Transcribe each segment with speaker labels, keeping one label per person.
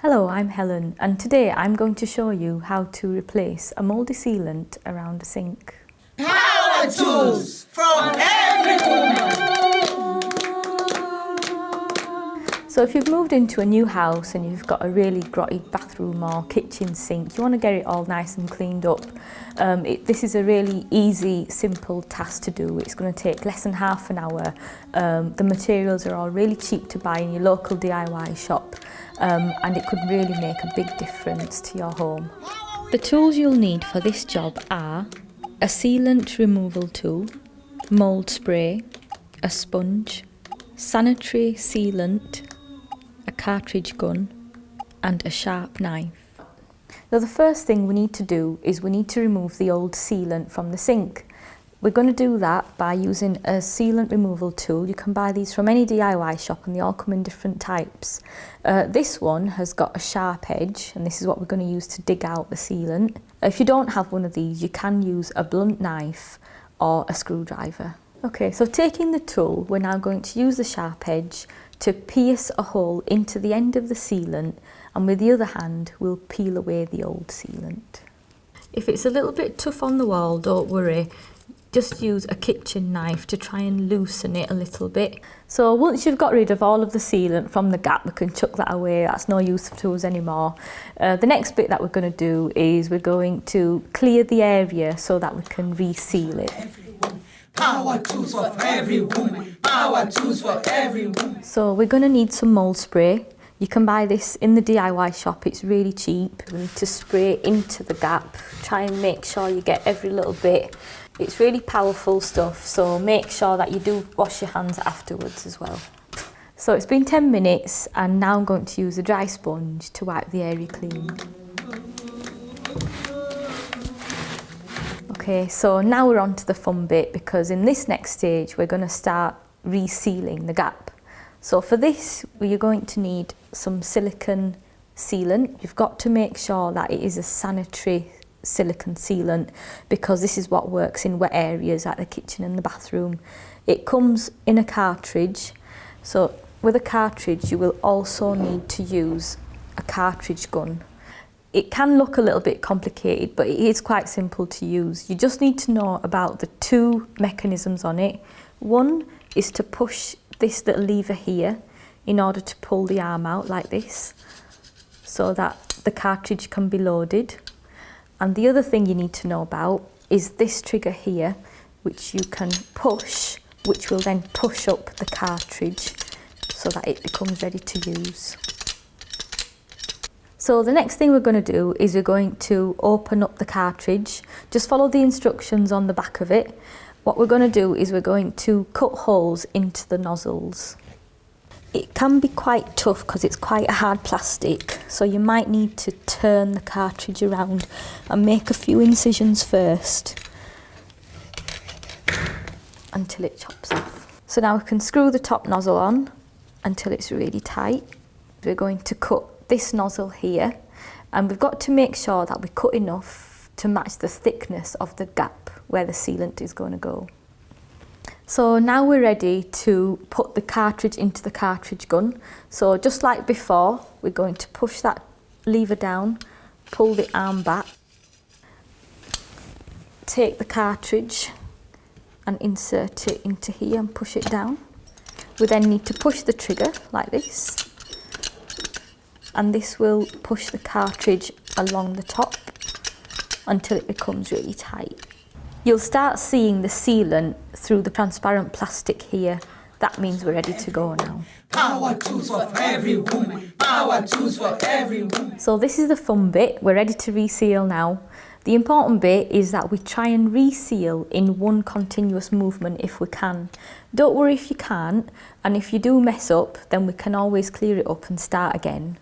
Speaker 1: Hello, I'm Helen, and today I'm going to show you how to replace a mouldy sealant around a sink.
Speaker 2: Power tools from every woman.
Speaker 1: So if you've moved into a new house and you've got a really grotty bathroom or kitchen sink, you want to get it all nice and cleaned up. This is a really easy, simple task to do. It's going to take less than half an hour. The materials are all really cheap to buy in your local DIY shop, and it could really make a big difference to your home. The tools you'll need for this job are a sealant removal tool, mould spray, a sponge, sanitary sealant, a cartridge gun and a sharp knife. Now the first thing we need to do is we need to remove the old sealant from the sink. We're going to do that by using a sealant removal tool. You can buy these from any DIY shop and they all come in different types. This one has got a sharp edge and this is what we're going to use to dig out the sealant. If you don't have one of these, you can use a blunt knife or a screwdriver. Okay, so taking the tool, we're now going to use the sharp edge to pierce a hole into the end of the sealant, and with the other hand we'll peel away the old sealant. If it's a little bit tough on the wall, don't worry, just use a kitchen knife to try and loosen it a little bit. So once you've got rid of all of the sealant from the gap, we can chuck that away, that's no use to us anymore. The next bit that we're going to do is we're going to clear the area so that we can reseal it.
Speaker 2: Power tools for every woman. Power tools for every woman.
Speaker 1: So we're going to need some mould spray. You can buy this in the DIY shop, it's really cheap. We need to spray into the gap. Try and make sure you get every little bit. It's really powerful stuff, so make sure that you do wash your hands afterwards as well. So it's been 10 minutes and now I'm going to use a dry sponge to wipe the area clean. Okay, so now we're on to the fun bit, because in this next stage we're going to start resealing the gap. So for this you're going to need some silicone sealant. You've got to make sure that it is a sanitary silicone sealant, because this is what works in wet areas like the kitchen and the bathroom. It comes in a cartridge, so with a cartridge you will also need to use a cartridge gun. It can look a little bit complicated, but it is quite simple to use. You just need to know about the two mechanisms on it. One is to push this little lever here in order to pull the arm out like this, so that the cartridge can be loaded. And the other thing you need to know about is this trigger here, which you can push, which will then push up the cartridge so that it becomes ready to use. So the next thing we're going to do is we're going to open up the cartridge. Just follow the instructions on the back of it. What we're going to do is we're going to cut holes into the nozzles. It can be quite tough because it's quite a hard plastic, so you might need to turn the cartridge around and make a few incisions first until it chops off. So now we can screw the top nozzle on until it's really tight. We're going to cut this nozzle here, and we've got to make sure that we cut enough to match the thickness of the gap where the sealant is going to go. So now we're ready to put the cartridge into the cartridge gun. So just like before, we're going to push that lever down, pull the arm back, take the cartridge and insert it into here and push it down. We then need to push the trigger like this, and this will push the cartridge along the top until it becomes really tight. You'll start seeing the sealant through the transparent plastic here. That means we're ready to go now.
Speaker 2: Power tools for every woman. Power tools for every woman.
Speaker 1: So this is the fun bit. We're ready to reseal now. The important bit is that we try and reseal in one continuous movement if we can. Don't worry if you can't, and if you do mess up, then we can always clear it up and start again.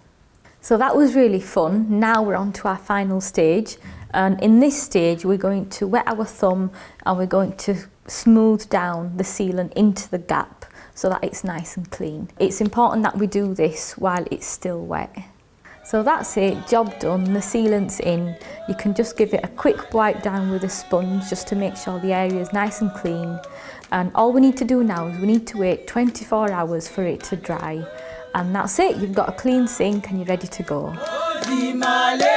Speaker 1: So that was really fun. Now we're on to our final stage, and in this stage we're going to wet our thumb and we're going to smooth down the sealant into the gap so that it's nice and clean. It's important that we do this while it's still wet. So that's it, job done, the sealant's in. You can just give it a quick wipe down with a sponge just to make sure the area is nice and clean. And all we need to do now is we need to wait 24 hours for it to dry. And that's it, you've got a clean sink and you're ready to go.
Speaker 2: Zimale.